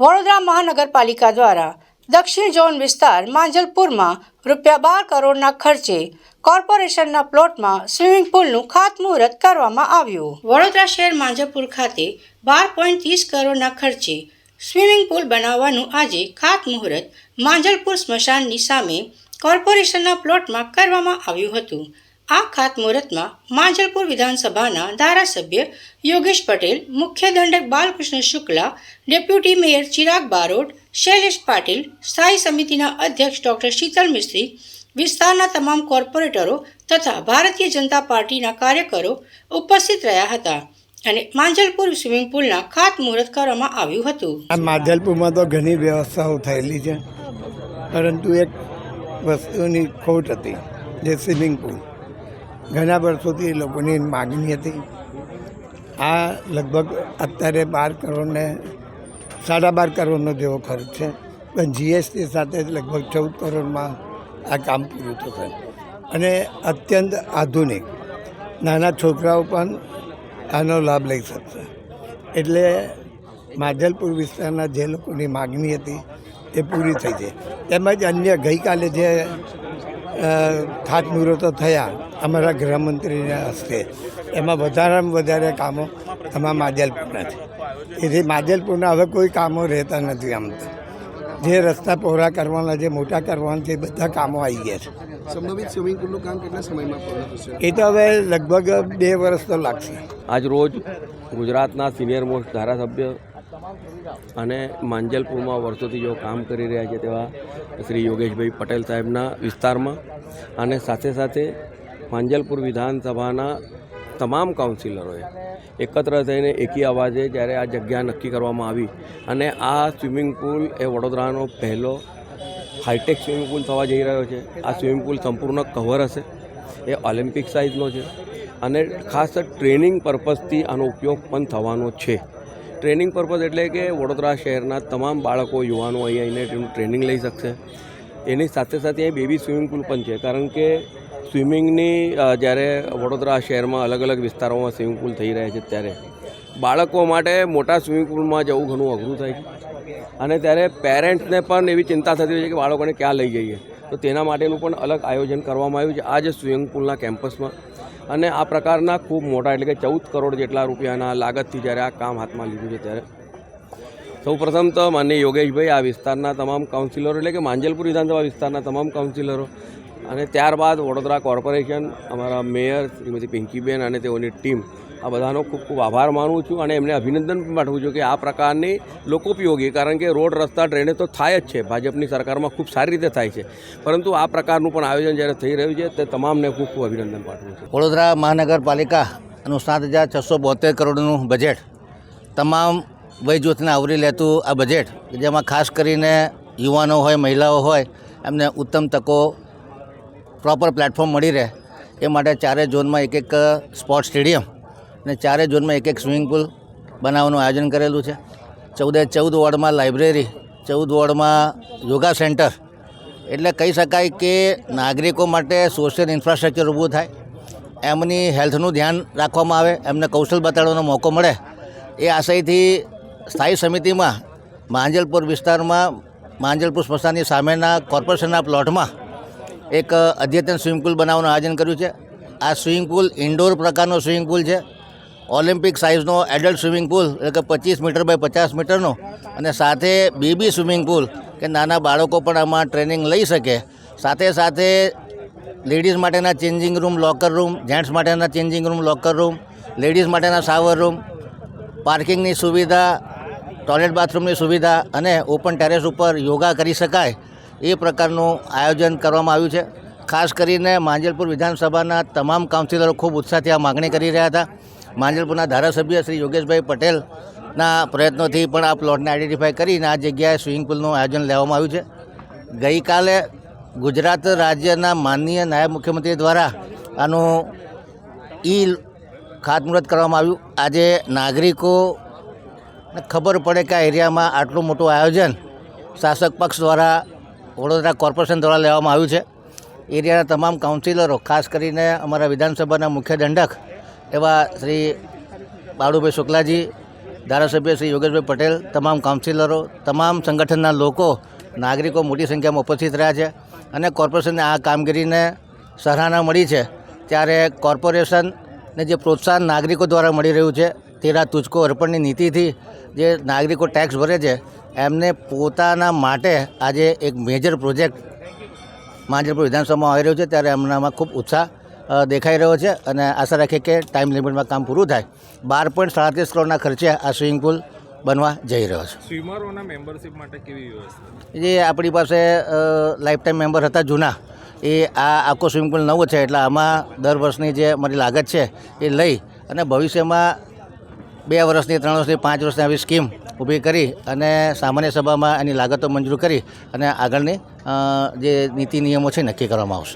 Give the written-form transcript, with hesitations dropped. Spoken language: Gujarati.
વડોદરા મહાનગરપાલિકા દ્વારા દક્ષિણ ઝોન વિસ્તાર માંજલપુરમાં ₹12 કરોડના ખર્ચે કોર્પોરેશનના પ્લોટમાં સ્વિમિંગ પુલનું ખાતમુહૂર્ત કરવામાં આવ્યું। વડોદરા શહેર માંજલપુર ખાતે 12.30 કરોડના ખર્ચે સ્વિમિંગ પુલ બનાવવાનું આજે ખાતમુહૂર્ત માંજલપુર સ્મશાનની સામે કોર્પોરેશનના પ્લોટમાં કરવામાં આવ્યું હતું। આ ખાતમુહૂર્તમાં માંજલપુર વિધાનસભાના ધારાસભ્ય યોગેશ પટેલ, મુખ્ય દંડક બાલકૃષ્ણ શુક્લા, ડેપ્યુટી મેયર ચિરાગ બારોટ, શૈલેષ પાટીલ, સ્થાયી સમિતિના અધ્યક્ષ ડોક્ટર શીતલ મિસ્ત્રી, વિસ્તારના તમામ કોર્પોરેટરો તથા ભારતીય જનતા પાર્ટીના કાર્યકરો ઉપસ્થિત રહ્યા હતા અને માંજલપુર સ્વિમિંગ પુલના ખાતમુહૂર્ત કરવામાં આવ્યું હતું। આ માંજલપુરમાં તો ઘણી વ્યવસ્થાઓ થયેલી છે, પરંતુ એક વસ્તુની ખોટ હતી, જે સ્વિમિંગ પુલ ઘણા વર્ષોથી લોકોની માગણી હતી। આ લગભગ અત્યારે 12 કરોડને 12.5 કરોડનો જેવો ખર્ચ છે, પણ જીએસટી સાથે લગભગ 14 કરોડમાં આ કામ પૂરું થશે અને અત્યંત આધુનિક નાના છોકરાઓ પણ આનો લાભ લઈ શકશે। એટલે માંજલપુર વિસ્તારના જે લોકોની માગણી હતી એ પૂરી થઈ છે। તેમજ અન્ય ગઈકાલે જે ખાતમુહૂર્તો થયા અમારા ગૃહમંત્રીના હસ્તે, એમાં વધારેમાં વધારે કામો અમારા માંજલપુરના છે। એથી માંજલપુરના હવે કોઈ કામો રહેતા નથી। આમ તો જે રસ્તા પહોળા કરવાના, જે મોટા કરવાના છે, એ બધા કામો આવી ગયા છે। સંભવિત સ્વિમિંગ પુલનું કામ કેટલા સમયમાં પૂર્ણ થશે? એ તો હવે લગભગ 2 વર્ષ તો લાગશે। આજ રોજ ગુજરાતના સિનિયર મોસ્ટ ધારાસભ્ય અને માંજલપુરમાં વર્ષોથી જો કામ કરી રહ્યા છે તેવા શ્રી યોગેશભાઈ પટેલ સાહેબના વિસ્તારમાં અને સાથે સાથે માંજલપુર વિધાનસભાના તમામ કાઉન્સિલરોએ એકત્ર થઈને એકી અવાજે જ્યારે આ જગ્યા નક્કી કરવામાં આવી અને આ સ્વિમિંગ પુલ એ વડોદરાનો પહેલો હાઈટેક સ્વિમિંગ પુલ થવા જઈ રહ્યો છે। આ સ્વિમિંગ પુલ સંપૂર્ણ કવર હશે, એ ઓલિમ્પિક સાઇઝનો છે અને ખાસ ટ્રેનિંગ પર્પઝથી આનો ઉપયોગ પણ થવાનો છે। ટ્રેનિંગ પર્પઝ એટલે કે વડોદરા શહેરના તમામ બાળકો, યુવાનો અહીંયા આવીને ટ્રેનિંગ લઈ શકશે। એની સાથે સાથે અહીં બેબી સ્વિમિંગ પુલ પણ છે, કારણ કે સ્વિમિંગની જ્યારે વડોદરા શહેરમાં અલગ અલગ વિસ્તારોમાં સ્વિમિંગ પુલ થઈ રહ્યા છે ત્યારે બાળકો માટે મોટા સ્વિમિંગ પુલમાં જવું ઘણું અઘરું થાય છે અને ત્યારે પેરેન્ટ્સને પણ એવી ચિંતા થતી હોય છે કે બાળકોને ક્યાં લઈ જઈએ, તો તેના માટેનું પણ અલગ આયોજન કરવામાં આવ્યું છે આ જે સ્વિમિંગ પુલના કેમ્પસમાં। અને આ પ્રકારના ખૂબ મોટા એટલે કે 14 કરોડ જેટલા રૂપિયાના લાગતથી જ્યારે આ કામ હાથમાં લીધું છે ત્યારે સૌપ્રથમ તો માનનીય યોગેશભાઈ, આ વિસ્તારના તમામ કાઉન્સિલરો એટલે કે માંજલપુર વિધાનસભા વિસ્તારના તમામ કાઉન્સિલરો અને ત્યારબાદ વડોદરા કોર્પોરેશન, અમારા મેયર શ્રીમતી પિંકીબેન અને તેઓની ટીમ, આ બધાનો ખૂબ ખૂબ આભાર માનું છું અને એમને અભિનંદન પણ પાઠવું છું કે આ પ્રકારની લોકોપયોગી, કારણ કે રોડ, રસ્તા, ડ્રેનેજ તો થાય જ છે, ભાજપની સરકારમાં ખૂબ સારી રીતે થાય છે, પરંતુ આ પ્રકારનું પણ આયોજન જ્યારે થઈ રહ્યું છે તે તમામને ખૂબ ખૂબ અભિનંદન પાઠવું છું। વડોદરા મહાનગરપાલિકાનું 7,672 કરોડનું બજેટ, તમામ વય જૂથને આવરી લેતું આ બજેટ, જેમાં ખાસ કરીને યુવાનો હોય, મહિલાઓ હોય, એમને ઉત્તમ તકો, પ્રોપર પ્લેટફોર્મ મળી રહે એ માટે 4 ઝોનમાં એક સ્પોર્ટ્સ સ્ટેડિયમ અને 4 ઝોનમાં એક સ્વિમિંગ પુલ બનાવવાનું આયોજન કરેલું છે। 14 વોર્ડમાં લાઇબ્રેરી, 14 વોર્ડમાં યોગા સેન્ટર, એટલે કહી શકાય કે નાગરિકો માટે સોશિયલ ઇન્ફ્રાસ્ટ્રક્ચર ઊભું થાય, એમની હેલ્થનું ધ્યાન રાખવામાં આવે, એમને કૌશલ બતાડવાનો મોકો મળે એ આશયથી સ્થાયી સમિતિમાં માંજલપુર વિસ્તારમાં માંજલપુર સ્મશાનની સામેના કોર્પોરેશનના પ્લોટમાં એક અદ્યતન સ્વિમિંગ પુલ બનાવવાનું આયોજન કર્યું છે। આ સ્વિમિંગ પુલ ઇન્ડોર પ્રકારનો સ્વિમિંગ પુલ છે, ઓલિમ્પિક સાઇઝનો એડલ્ટ સ્વિમિંગ પુલ એટલે કે 25 મીટર બાય 50 મીટરનો, અને સાથે બેબી સ્વિમિંગ પુલ કે નાના બાળકો પણ આમાં ટ્રેનિંગ લઈ શકે। સાથે સાથે લેડીઝ માટેના changing room, locker room, gents માટેના changing room, locker room, ladies માટેના શાવર રૂમ, પાર્કિંગની સુવિધા, ટોયલેટ બાથરૂમની સુવિધા અને ઓપન ટેરેસ ઉપર યોગા કરી શકાય એ પ્રકારનું આયોજન કરવામાં આવ્યું છે। ખાસ કરીને માંજલપુર વિધાનસભાના તમામ કાઉન્સિલરો ખૂબ ઉત્સાહથી આ માગણી કરી રહ્યા હતા। માંજલપુરના ધારાસભ્ય શ્રી યોગેશભાઈ પટેલના પ્રયત્નોથી પણ આ પ્લોટને આઈડેન્ટિફાઈ કરીને આ જગ્યાએ સ્વિમિંગ પુલનું આયોજન લેવામાં આવ્યું છે। ગઈકાલે ગુજરાત રાજ્યના માનનીય નાયબ મુખ્યમંત્રી દ્વારા આનું ખાતમુહૂર્ત કરવામાં આવ્યું। આજે નાગરિકોને ખબર પડે કે આ એરિયામાં આટલું મોટું આયોજન શાસક પક્ષ દ્વારા, વડોદરા કોર્પોરેશન દ્વારા લેવામાં આવ્યું છે। એરિયાના તમામ કાઉન્સિલરો, ખાસ કરીને અમારા વિધાનસભાના મુખ્ય દંડક એવા શ્રી બાળુભાઈ શુક્લાજી, ધારાસભ્ય શ્રી યોગેશભાઈ પટેલ, તમામ કાઉન્સિલરો, તમામ સંગઠનના લોકો, નાગરિકો મોટી સંખ્યામાં ઉપસ્થિત રહ્યા છે અને કોર્પોરેશનને આ કામગીરીને સરાહના મળી છે. ત્યારે કોર્પોરેશનને જે પ્રોત્સાહન નાગરિકો દ્વારા મળી રહ્યું છે, તેરા તુજકો અર્પણની નીતિથી જે નાગરિકો ટેક્સ ભરે છે એમને પોતાના માટે આજે એક મેજર પ્રોજેક્ટ માંજલપુર વિધાનસભામાં આવી રહ્યો છે, ત્યારે એમનામાં ખૂબ ઉત્સાહ દેખાઈ રહ્યો છે અને આશા રાખીએ કે ટાઈમ લિમિટમાં કામ પૂરું થાય. 12.37 કરોડના ખર્ચે આ સ્વિમિંગ પુલ બનવા જઈ રહ્યો છે. સ્વિમરોના મેમ્બરશિપ માટે કેવી વ્યવસ્થા? જે આપણી પાસે લાઈફ ટાઈમ મેમ્બર હતા જૂના, એ આ આખો સ્વિમિંગ પુલ નવો છે એટલે આમાં દર વર્ષની જે અમારી લાગત છે એ લઈ અને ભવિષ્યમાં 2 વર્ષની, 3 વર્ષની, 5 વર્ષની આવી સ્કીમ ઊભી કરી અને સામાન્ય સભામાં એની લાગતો મંજૂર કરી અને આગળની જે નીતિ નિયમો છે નક્કી કરવામાં આવશે.